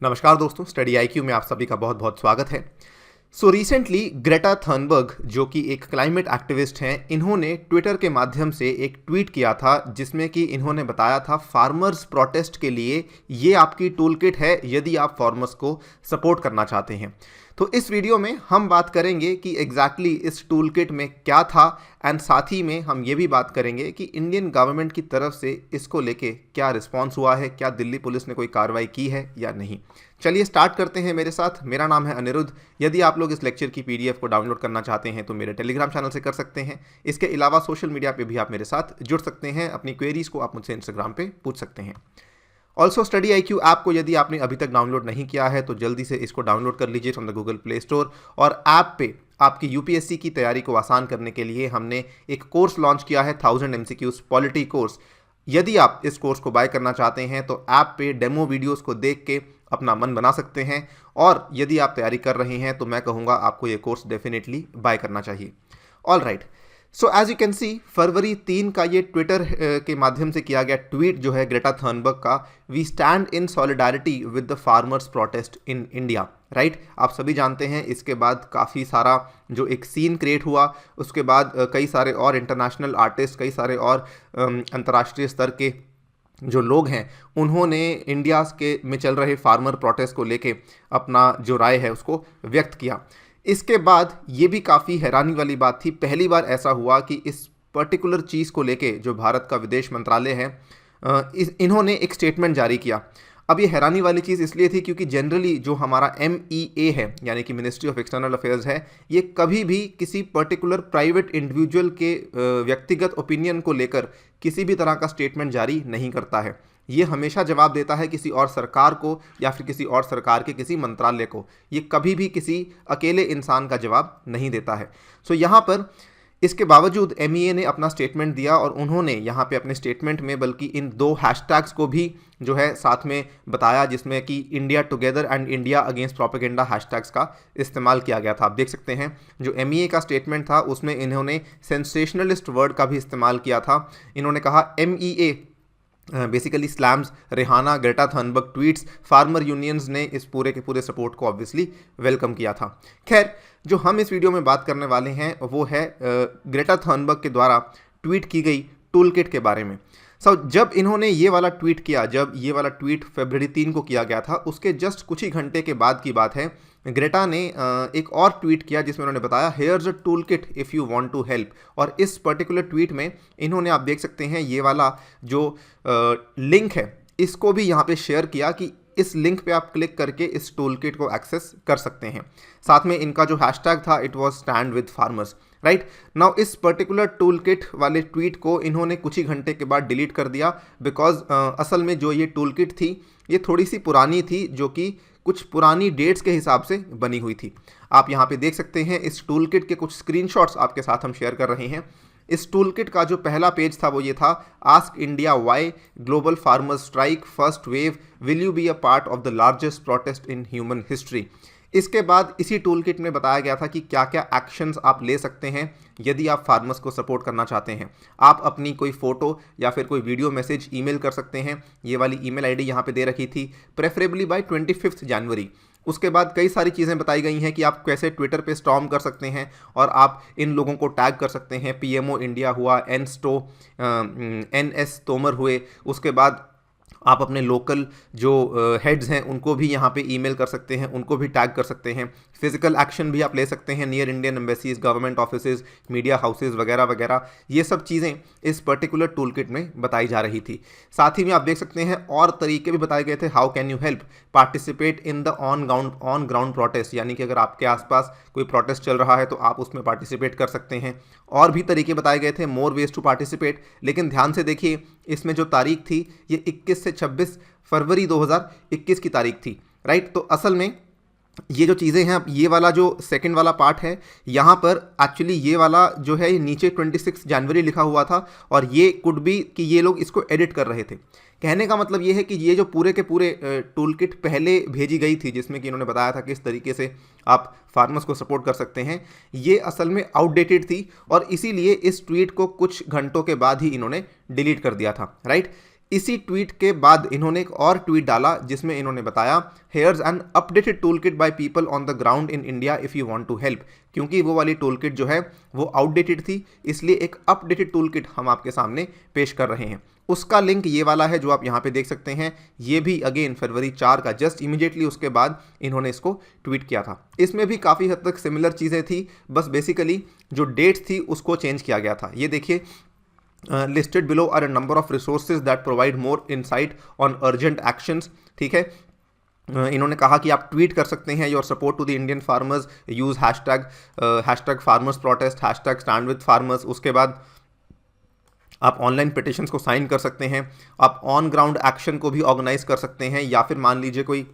नमस्कार दोस्तों, study IQ में आप सभी का बहुत बहुत स्वागत है। रिसेंटली ग्रेटा थर्नबर्ग जो कि एक क्लाइमेट एक्टिविस्ट हैं, इन्होंने ट्विटर के माध्यम से एक ट्वीट किया था जिसमें कि इन्होंने बताया था फार्मर्स प्रोटेस्ट के लिए ये आपकी टूल किट है यदि आप फार्मर्स को सपोर्ट करना चाहते हैं। तो इस वीडियो में हम बात करेंगे कि एग्जैक्टली इस टूल किट में क्या था एंड साथ ही में हम ये भी बात करेंगे कि इंडियन गवर्नमेंट की तरफ से इसको लेके क्या रिस्पॉन्स हुआ है, क्या दिल्ली पुलिस ने कोई कार्रवाई की है या नहीं। चलिए स्टार्ट करते हैं मेरे साथ। मेरा नाम है अनिरुद्ध। यदि आप लोग इस लेक्चर की पीडीएफ को डाउनलोड करना चाहते हैं तो मेरे टेलीग्राम चैनल से कर सकते हैं। इसके अलावा सोशल मीडिया पे भी आप मेरे साथ जुड़ सकते हैं। अपनी क्वेरीज को आप मुझसे इंस्टाग्राम पे पूछ सकते हैं। ऑल्सो स्टडी आईक्यू ऐप को यदि आपने अभी तक डाउनलोड नहीं किया है तो जल्दी से इसको डाउनलोड कर लीजिए from the Google play store. और ऐप पे आपकी यूपीएससी की तैयारी को आसान करने के लिए हमने एक कोर्स लॉन्च किया है, 1000 MCQs पॉलिटी कोर्स। यदि आप इस कोर्स को बाय करना चाहते हैं तो ऐप पे डेमो वीडियोस को देख के अपना मन बना सकते हैं। और यदि आप तैयारी कर रहे हैं तो मैं कहूँगा आपको ये कोर्स डेफिनेटली बाय करना चाहिए। All right, so as you can see, फरवरी 3 का ये ट्विटर के माध्यम से किया गया ट्वीट जो है ग्रेटा थर्नबर्ग का, we stand in solidarity with the farmers protest in India. Right, आप सभी जानते हैं इसके बाद काफ़ी सारा जो एक सीन क्रिएट हुआ, उसके बाद कई सारे और इंटरनेशनल आर्टिस्ट, कई सारे और अंतर्राष्ट्रीय स्तर के जो लोग हैं उन्होंने इंडिया के में चल रहे फार्मर प्रोटेस्ट को लेके अपना जो राय है उसको व्यक्त किया। इसके बाद ये भी काफ़ी हैरानी वाली बात थी, पहली बार ऐसा हुआ कि इस पर्टिकुलर चीज़ को लेके जो भारत का विदेश मंत्रालय है इन्होंने एक स्टेटमेंट जारी किया। अब ये हैरानी वाली चीज़ इसलिए थी क्योंकि जनरली जो हमारा MEA है यानी कि मिनिस्ट्री ऑफ एक्सटर्नल अफेयर्स है, ये कभी भी किसी पर्टिकुलर प्राइवेट इंडिविजुअल के व्यक्तिगत ओपिनियन को लेकर किसी भी तरह का स्टेटमेंट जारी नहीं करता है। ये हमेशा जवाब देता है किसी और सरकार को या फिर किसी और सरकार के किसी मंत्रालय को। ये कभी भी किसी अकेले इंसान का जवाब नहीं देता है। सो यहाँ पर इसके बावजूद MEA ने अपना स्टेटमेंट दिया और उन्होंने यहाँ पे अपने स्टेटमेंट में बल्कि इन 2 हैशटैग्स को भी जो है साथ में बताया, जिसमें कि India together and India against propaganda hashtags का इस्तेमाल किया गया था। आप देख सकते हैं जो MEA का स्टेटमेंट था उसमें इन्होंने सेंसेशनलिस्ट वर्ड का भी इस्तेमाल किया था। इन्होंने कहा MEA basically slams Rihanna Greta Thunberg tweets. Farmer unions ने इस पूरे के पूरे सपोर्ट को ऑब्वियसली वेलकम किया था। खैर, जो हम इस वीडियो में बात करने वाले हैं वो है ग्रेटा थर्नबर्ग के द्वारा ट्वीट की गई टूल किट के बारे में। जब इन्होंने ये वाला ट्वीट किया, जब ये वाला ट्वीट फरवरी 3 को किया गया था, उसके जस्ट कुछ ही घंटे के बाद की बात है, ग्रेटा ने एक और ट्वीट किया जिसमें उन्होंने बताया here's a tool kit if you want to help. और इस पर्टिकुलर ट्वीट में इन्होंने, आप देख सकते हैं, ये वाला जो लिंक है इसको भी यहाँ पे शेयर किया कि इस लिंक पे आप क्लिक करके इस टूल किट को एक्सेस कर सकते हैं। साथ में इनका जो हैशटैग था it was stand with farmers. Right now इस पर्टिकुलर टूल किट वाले ट्वीट को इन्होंने कुछ ही घंटे के बाद डिलीट कर दिया बिकॉज असल में जो ये टूल किट थी ये थोड़ी सी पुरानी थी, जो कि कुछ पुरानी डेट्स के हिसाब से बनी हुई थी। आप यहाँ पे देख सकते हैं इस टूल किट के कुछ स्क्रीनशॉट्स आपके साथ हम शेयर कर रहे हैं। इस टूल किट का जो पहला पेज था वो ये था, ask India why global farmers strike first wave, will you be a part of the largest protest in human history. इसके बाद इसी टूल किट में बताया गया था कि क्या क्या एक्शंस आप ले सकते हैं यदि आप फार्मर्स को सपोर्ट करना चाहते हैं। आप अपनी कोई फ़ोटो या फिर कोई वीडियो मैसेज ईमेल कर सकते हैं। ये वाली ईमेल आईडी यहाँ पे दे रखी थी, प्रेफरेबली बाय 25 जनवरी। उसके बाद कई सारी चीज़ें बताई गई हैं कि आप कैसे ट्विटर पे स्टॉर्म कर सकते हैं और आप इन लोगों को टैग कर सकते हैं। PMO इंडिया हुआ, NS तोमर हुए। उसके बाद आप अपने लोकल जो हेड्स हैं उनको भी यहाँ पे ईमेल कर सकते हैं, उनको भी टैग कर सकते हैं। फिजिकल एक्शन भी आप ले सकते हैं near Indian embassies, government offices, media houses वगैरह वगैरह। ये सब चीज़ें इस पर्टिकुलर टूल किट में बताई जा रही थी। साथ ही में आप देख सकते हैं और तरीके भी बताए गए थे। How can you help participate in the on ground protest, यानी कि अगर आपके आसपास कोई प्रोटेस्ट चल रहा है तो आप उसमें पार्टिसिपेट कर सकते हैं। और भी तरीके बताए गए थे, मोर वेज टू पार्टिसिपेट। लेकिन ध्यान से देखिए इसमें जो तारीख थी ये 21 से 26 फरवरी 2021 की तारीख थी। राइट, तो असल में ये जो चीज़ें हैं, ये वाला जो सेकंड वाला पार्ट है यहाँ पर एक्चुअली ये वाला जो है ये नीचे 26 जनवरी लिखा हुआ था और ये कुड बी कि ये लोग इसको एडिट कर रहे थे। कहने का मतलब ये है कि ये जो पूरे के पूरे टूल किट पहले भेजी गई थी जिसमें कि इन्होंने बताया था कि इस तरीके से आप फार्मर्स को सपोर्ट कर सकते हैं, ये असल में आउटडेटेड थी और इसीलिए इस ट्वीट को कुछ घंटों के बाद ही इन्होंने डिलीट कर दिया था। राइट, इसी ट्वीट के बाद इन्होंने एक और ट्वीट डाला जिसमें इन्होंने बताया, here's an updated tool kit by people on the ground in India if you want to help. क्योंकि वो वाली टूल किट जो है वो आउटडेटेड थी, इसलिए एक अपडेटेड टूल किट हम आपके सामने पेश कर रहे हैं। उसका लिंक ये वाला है जो आप यहाँ पे देख सकते हैं। ये भी अगेन फरवरी 4 का, जस्ट इमीडिएटली उसके बाद इन्होंने इसको ट्वीट किया था। इसमें भी काफ़ी हद तक सिमिलर चीज़ें थी, बस बेसिकली जो डेट्स थी उसको चेंज किया गया था। ये देखिए, listed below are a number of resources that provide more insight on urgent actions। ठीक है, इन्होंने कहा कि आप ट्वीट कर सकते हैं your support to the Indian farmers, use hashtag farmers protest, hashtag stand with farmers. उसके बाद आप ऑनलाइन पिटिशंस को साइन कर सकते हैं, आप ऑन ग्राउंड एक्शन को भी ऑर्गेनाइज कर सकते हैं, या फिर मान लीजिए कोई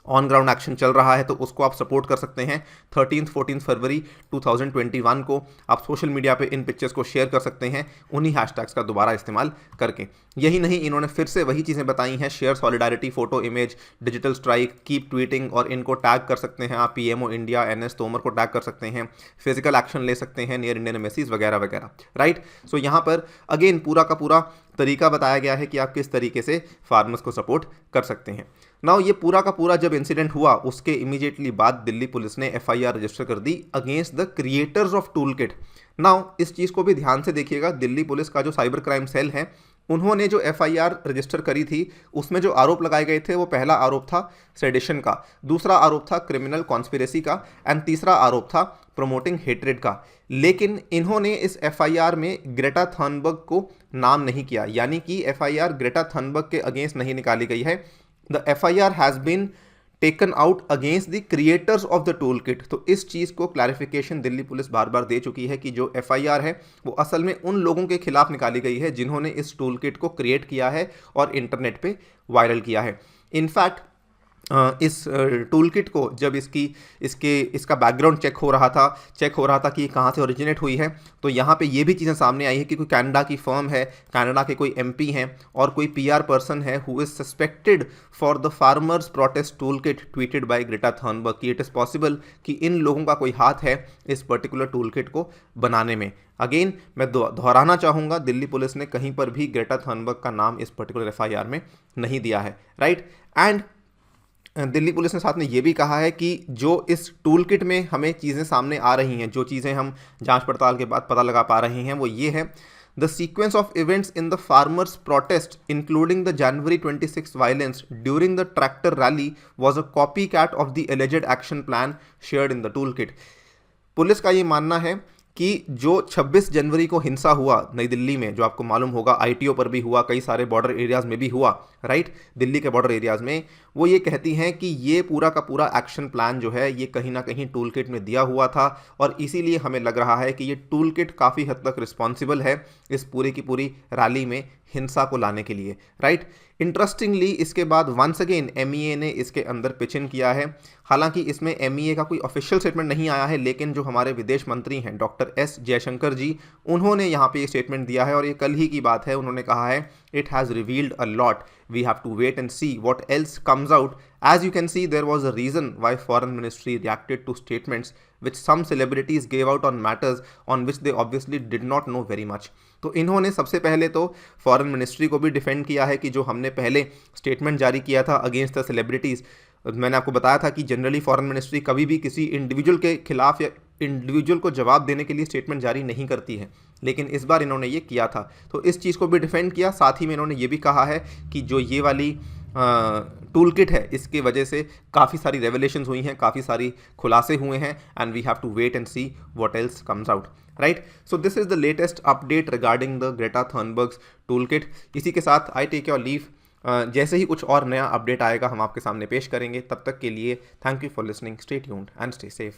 ऑन ग्राउंड एक्शन चल रहा है तो उसको आप सपोर्ट कर सकते हैं। 13-14 फरवरी 2021 को आप सोशल मीडिया पे इन पिक्चर्स को शेयर कर सकते हैं उन्हीं हैशटैग्स का दोबारा इस्तेमाल करके। यही नहीं, इन्होंने फिर से वही चीज़ें बताई हैं, share solidarity, photo, image, digital strike, keep tweeting, और इनको टैग कर सकते हैं आप, पीएमओ इंडिया, एनएस तोमर को टैग कर सकते हैं, फिजिकल एक्शन ले सकते हैं नियर इंडियन एम्बेसीज वगैरह वगैरह, राइट। सो यहाँ पर अगेन पूरा का पूरा तरीका बताया गया है कि आप किस तरीके से फार्मर्स को सपोर्ट कर सकते हैं। नाउ ये पूरा का पूरा जब इंसिडेंट हुआ उसके इमीडिएटली बाद दिल्ली पुलिस ने एफआईआर रजिस्टर कर दी against the creators of tool kit. Now इस चीज़ को भी ध्यान से देखिएगा, दिल्ली पुलिस का जो साइबर क्राइम सेल है उन्होंने जो एफआईआर रजिस्टर करी थी उसमें जो आरोप लगाए गए थे वो पहला आरोप था सेडिशन का, दूसरा आरोप था क्रिमिनल कॉन्स्पिरेसी का, एंड तीसरा आरोप था प्रमोटिंग हेट्रेड का। लेकिन इन्होंने इस एफआईआर में ग्रेटा थर्नबर्ग को नाम नहीं किया, यानी कि एफआईआर ग्रेटा थर्नबर्ग के अगेंस्ट नहीं निकाली गई है। The FIR has been taken out against the creators of the tool kit. तो इस चीज़ को क्लैरिफिकेशन दिल्ली पुलिस बार बार दे चुकी है कि जो एफआईआर है वो असल में उन लोगों के खिलाफ निकाली गई है जिन्होंने इस टूल किट को क्रिएट किया है और इंटरनेट पे वायरल किया है। इनफैक्ट इस टूल किट को जब इसका बैकग्राउंड चेक हो रहा था कि कहाँ से ओरिजिनेट हुई है, तो यहाँ पे ये भी चीज़ें सामने आई है कि कोई कनाडा की फर्म है, कनाडा के कोई एमपी हैं और कोई पीआर पर्सन है who is suspected for the farmers protest tool kit tweeted by Greta Thunberg, कि इट इज़ पॉसिबल कि इन लोगों का कोई हाथ है इस पर्टिकुलर टूल किट को बनाने में। अगेन मैं दोहराना चाहूँगा, दिल्ली पुलिस ने कहीं पर भी ग्रेटा थर्नबर्ग का नाम इस पर्टिकुलर एफआईआर में नहीं दिया है, राइट। एंड दिल्ली पुलिस ने साथ में ये भी कहा है कि जो इस टूल किट में हमें चीज़ें सामने आ रही हैं, जो चीज़ें हम जांच पड़ताल के बाद पता लगा पा रहे हैं, वो ये है, the sequence of events in the farmers protest including the January 26 violence during the tractor rally was a copy cat of the alleged action plan shared in the tool kit. Police का ये मानना है कि जो 26 जनवरी को हिंसा हुआ नई दिल्ली में, जो आपको मालूम होगा आईटीओ पर भी हुआ, कई सारे बॉर्डर एरियाज़ में भी हुआ, राइट, दिल्ली के बॉर्डर एरियाज़ में, वो ये कहती हैं कि ये पूरा का पूरा एक्शन प्लान जो है ये कहीं ना कहीं टूल किट में दिया हुआ था और इसीलिए हमें लग रहा है कि ये टूल किट काफ़ी हद तक रिस्पॉन्सिबल है इस पूरी की पूरी रैली में हिंसा को लाने के लिए, राइट। इंटरेस्टिंगली इसके बाद वंस अगेन एमईए ने इसके अंदर पिच इन किया है। हालांकि इसमें एमईए का कोई ऑफिशियल स्टेटमेंट नहीं आया है, लेकिन जो हमारे विदेश मंत्री हैं डॉक्टर एस जयशंकर जी, उन्होंने यहाँ पे ये स्टेटमेंट दिया है और ये कल ही की बात है। उन्होंने कहा है, it has revealed a lot, we have to wait and see what else comes out. As you can see, there was a reason why foreign ministry reacted to statements which some celebrities gave out on matters on which they obviously did not know very much। तो इन्होंने सबसे पहले तो foreign ministry को भी defend किया है कि जो हमने पहले स्टेटमेंट जारी किया था अगेंस्ट द सेलिब्रिटीज़, मैंने आपको बताया था कि जनरली फॉरेन मिनिस्ट्री कभी भी किसी इंडिविजुअल के खिलाफ या इंडिविजुअल को जवाब देने के लिए स्टेटमेंट जारी नहीं करती है, लेकिन इस बार इन्होंने ये किया था। तो इस चीज़ को भी डिफेंड किया। साथ ही में इन्होंने ये भी कहा है कि जो ये वाली टूल किट है इसकी वजह से काफ़ी सारी रेवलेशंस हुई हैं, काफ़ी सारी खुलासे हुए हैं, and we have to wait and see what else comes out, right. So this is the latest update regarding the Greta Thunberg's tool kit. इसी के साथ आई टेक योर लीव। जैसे ही कुछ और नया अपडेट आएगा हम आपके सामने पेश करेंगे। तब तक के लिए thank you for listening, stay tuned and stay safe.